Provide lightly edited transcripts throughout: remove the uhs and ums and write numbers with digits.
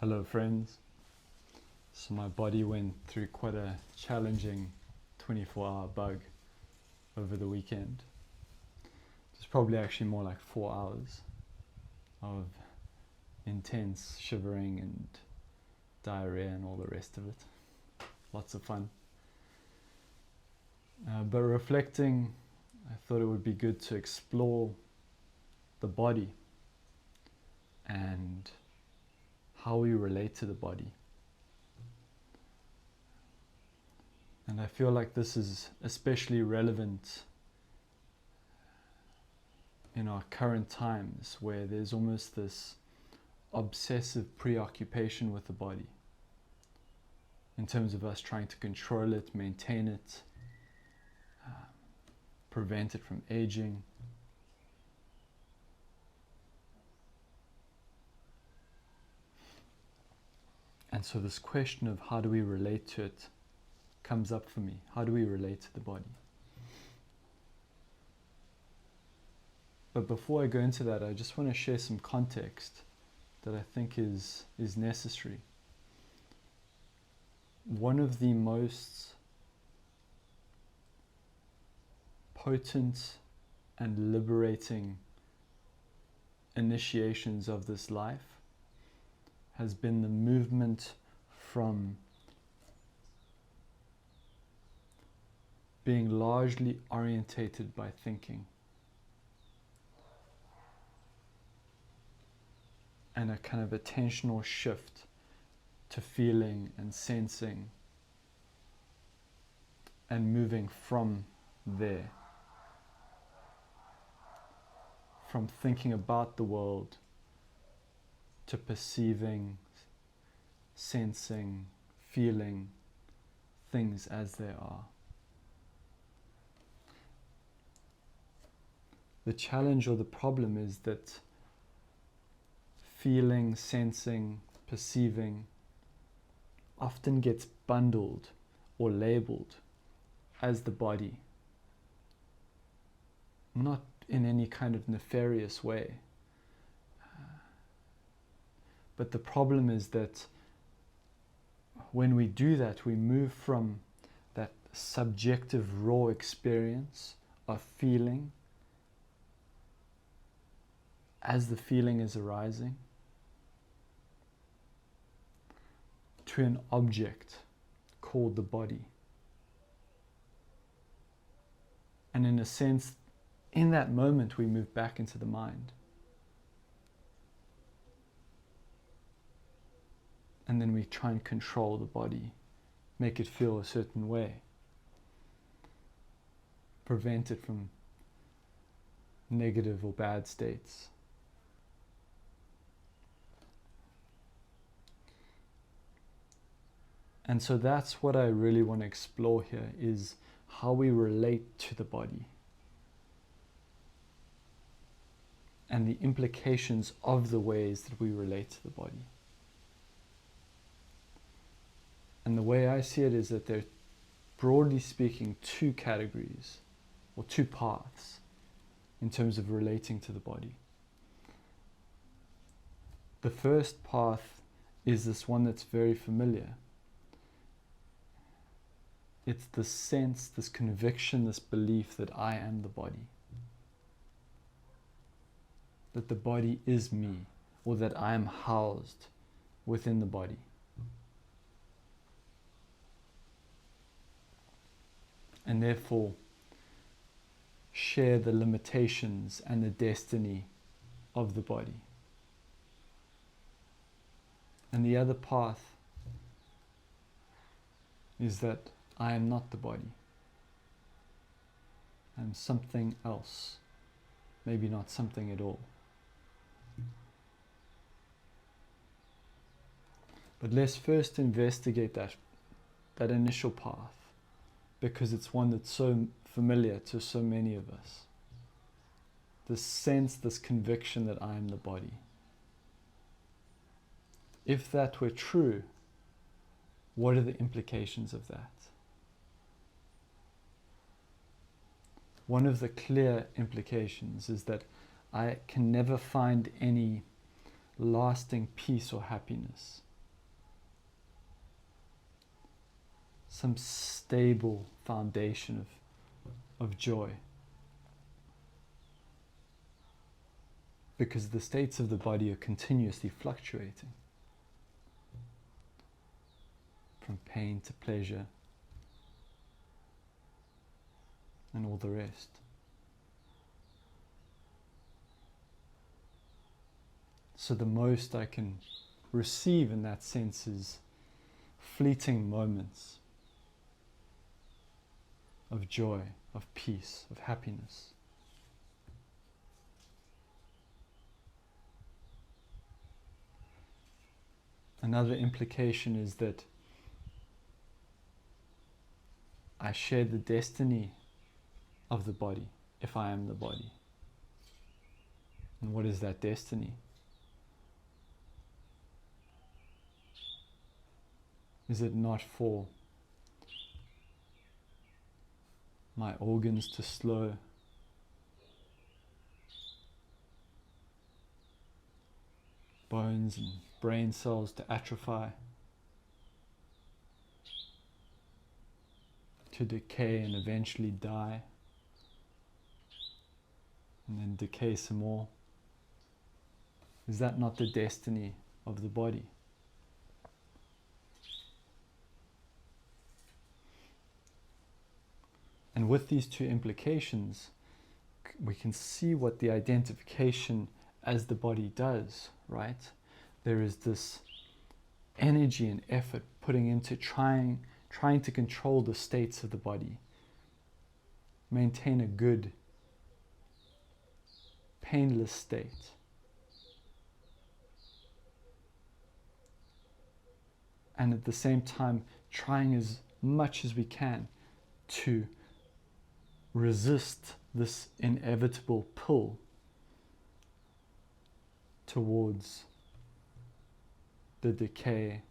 Hello friends. So my body went through quite a challenging 24-hour bug over the weekend. It's probably actually more like 4 hours of intense shivering and diarrhea and all the rest of it. Lots of fun. But reflecting, I thought it would be good to explore the body and how we relate to the body. And I feel like this is especially relevant in our current times, where there's almost this obsessive preoccupation with the body, in terms of us trying to control it, maintain it, prevent it from aging. And so this question of how do we relate to it comes up for me. How do we relate to the body? But before I go into that, I just want to share some context that I think is necessary. One of the most potent and liberating initiations of this life has been the movement from being largely orientated by thinking and a kind of attentional shift to feeling and sensing and moving from there, from thinking about the world to perceiving, sensing, feeling things as they are. The challenge or the problem is that feeling, sensing, perceiving often gets bundled or labeled as the body, not in any kind of nefarious way. But the problem is that when we do that, we move from that subjective, raw experience of feeling as the feeling is arising to an object called the body. And in a sense, in that moment, we move back into the mind. And then we try and control the body, make it feel a certain way, prevent it from negative or bad states. And so that's what I really want to explore here, is how we relate to the body and the implications of the ways that we relate to the body. And the way I see it is that there are, broadly speaking, two categories or two paths in terms of relating to the body. The first path is this one that's very familiar. It's the sense, this conviction, this belief that I am the body. That the body is me, or that I am housed within the body. And therefore share the limitations and the destiny of the body. And the other path is that I am not the body. I'm something else, maybe not something at all. But let's first investigate that initial path, because it's one that's so familiar to so many of us. This sense, this conviction that I am the body. If that were true, what are the implications of that? One of the clear implications is that I can never find any lasting peace or happiness some stable foundation of joy. Because the states of the body are continuously fluctuating from pain to pleasure and all the rest. So the most I can receive in that sense is fleeting moments of joy, of peace, of happiness. Another implication is that I share the destiny of the body, if I am the body. And what is that destiny? Is it not for my organs to slow, bones and brain cells to atrophy, to decay and eventually die, and then decay some more? Is that not the destiny of the body? And with these two implications, we can see what the identification as the body does, right? There is this energy and effort putting into trying to control the states of the body, maintain a good, painless state. And at the same time, trying as much as we can to resist this inevitable pull towards the decay,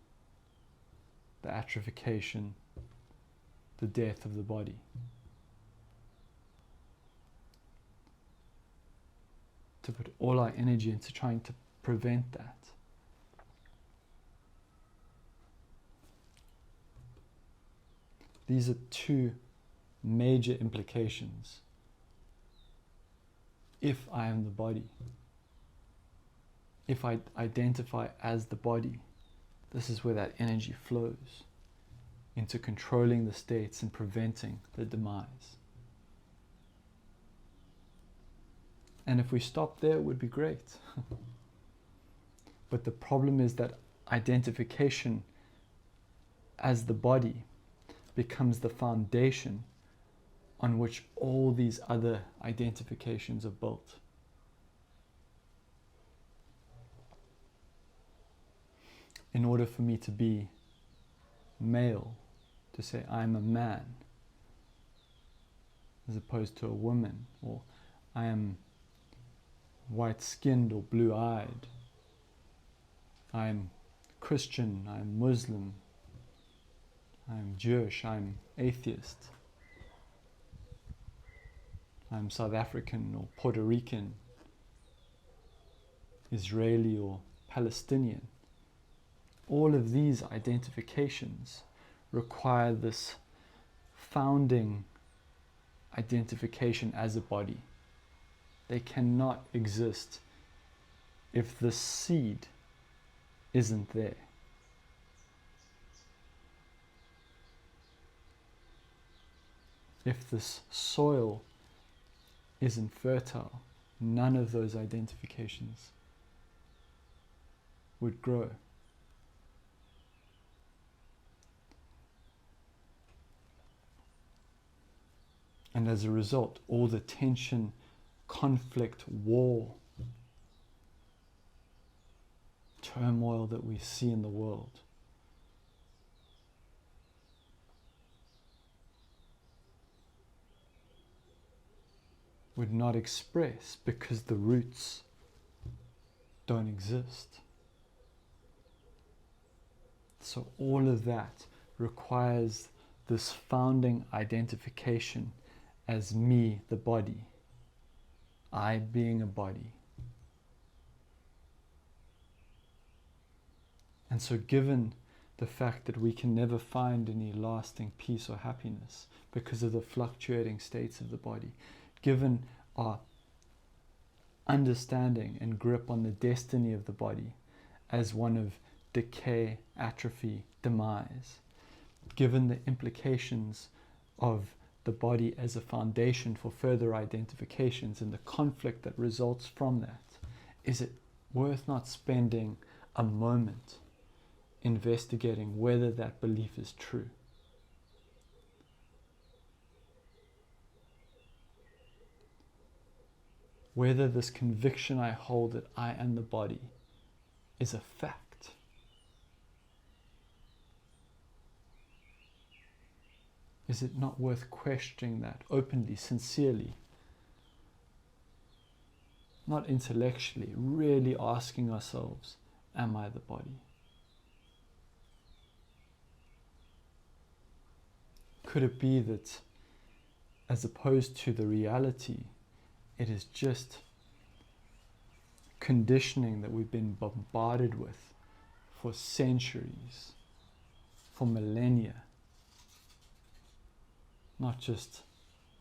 the atrophication, the death of the body. To put all our energy into trying to prevent that. These are two major implications. If I am the body, if I identify as the body, this is where that energy flows into controlling the states and preventing the demise. And if we stop there, it would be great. But the problem is that identification as the body becomes the foundation on which all these other identifications are built. In order for me to be male, to say I'm a man, as opposed to a woman, or I am white-skinned or blue-eyed, I am Christian, I am Muslim, I am Jewish, I am atheist, I'm South African or Puerto Rican, Israeli or Palestinian. All of these identifications require this founding identification as a body. They cannot exist if the seed isn't there. If this soil isn't fertile, none of those identifications would grow. And as a result, all the tension, conflict, war, turmoil that we see in the world would not express because the roots don't exist. So all of that requires this founding identification as me, the body, I being a body. And so given the fact that we can never find any lasting peace or happiness because of the fluctuating states of the body, given our understanding and grip on the destiny of the body as one of decay, atrophy, demise, given the implications of the body as a foundation for further identifications and the conflict that results from that, is it worth not spending a moment investigating whether that belief is true? Whether this conviction I hold that I am the body is a fact. Is it not worth questioning that openly, sincerely? Not intellectually, really asking ourselves, am I the body? Could it be that, as opposed to the reality, it is just conditioning that we've been bombarded with for centuries, for millennia, not just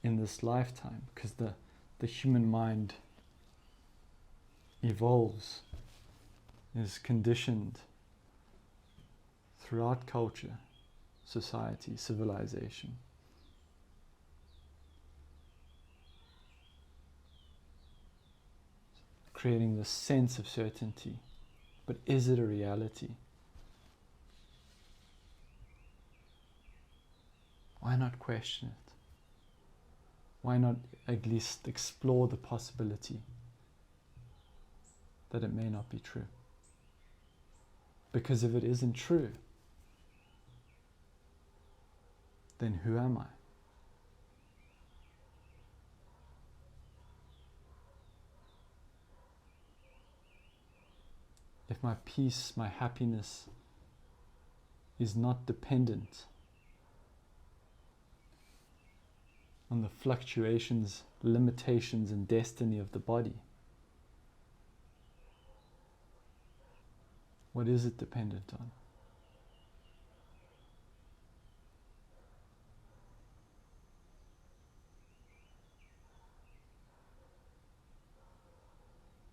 in this lifetime, because the human mind evolves, is conditioned throughout culture, society, civilization. Creating this sense of certainty. But is it a reality? Why not question it? Why not at least explore the possibility that it may not be true? Because if it isn't true, then who am I? If my peace, my happiness is not dependent on the fluctuations, limitations, and destiny of the body, what is it dependent on?